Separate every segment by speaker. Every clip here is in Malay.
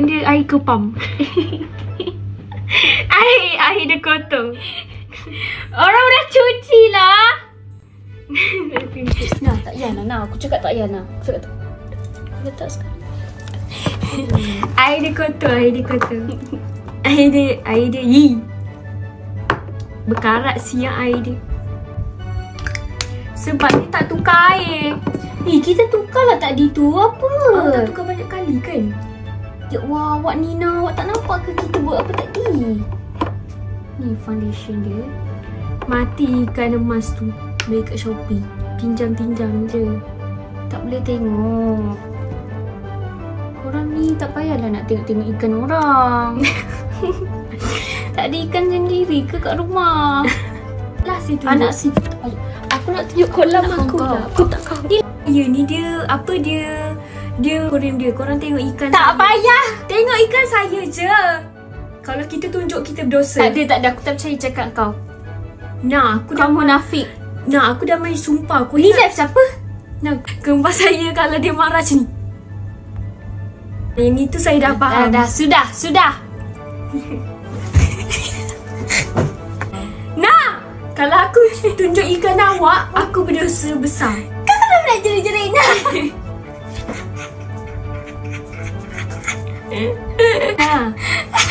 Speaker 1: Dia air kepam. Air dia kotor. Orang dah cuci lah.
Speaker 2: Nah, tak payah nah. Aku cakap tak payah nah. Aku cakap tak. Letak sekarang.
Speaker 1: Air dia kotor. Air dia berkarat siang air dia. Sebab dia tak tukar air.
Speaker 2: Kita tukar lah tadi tu. Apa?
Speaker 1: Tak tukar banyak kali kan?
Speaker 2: Ya wah, awak Nina, awak tak nampak ke kita buat apa tadi? Ni foundation dia.
Speaker 1: Mati ikan emas tu. Beli kat Shopee. Pinjam-pinjam je.
Speaker 2: Tak boleh tengok. Korang ni tak payahlah nak tengok-tengok ikan orang. Tak ada ikan sendiri ke kat rumah?
Speaker 1: Lah situ.
Speaker 2: Anak situ. Aku nak tunjuk kolam aku lah.
Speaker 1: Aku tak kau. Ya ni dia apa dia korean dia. Korang tengok ikan.
Speaker 2: Tak payah.
Speaker 1: Tengok ikan saya je. Kalau kita tunjuk kita berdosa.
Speaker 2: Tak ada. Aku tak percaya cakap kau.
Speaker 1: Nah, aku dah
Speaker 2: munafik.
Speaker 1: Nah, aku dah main sumpah. Aku
Speaker 2: Ni live siapa?
Speaker 1: Nah, kembar saya kalau dia marah macam ni. Yang itu saya dah faham.
Speaker 2: Dah. Sudah.
Speaker 1: Nah, kalau aku tunjuk ikan awak, aku berdosa besar.
Speaker 2: Kau nak jerit-jerit nah.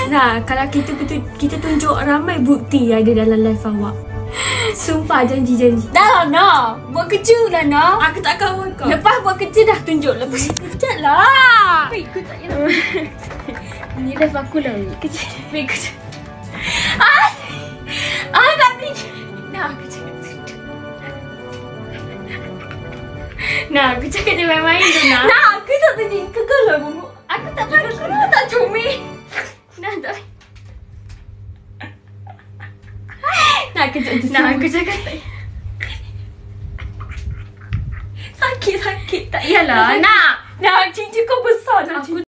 Speaker 1: Nah, kalau kita tunjuk ramai bukti ada dalam live awak. Sumpah janji.
Speaker 2: Dah lah buat kerja lah nak.
Speaker 1: Aku tak kawan kau.
Speaker 2: Lepas buat kerja dah tunjuk. Lepas kejap lah. Ikut tak payah. Ni live aku lah. Kejap. Tak boleh.
Speaker 1: Nah, aku cakap sudah. Nah, aku cakap dia main-main tu nak.
Speaker 2: Nah, aku tak tunjuk kau lah. Aku tak tahu. Aku tak comel.
Speaker 1: Nah, tak.
Speaker 2: Nak kejap tu.
Speaker 1: Nah, aku cakap tak.
Speaker 2: Sakit.
Speaker 1: Tak yalah. Nah, cincin kau besar dah.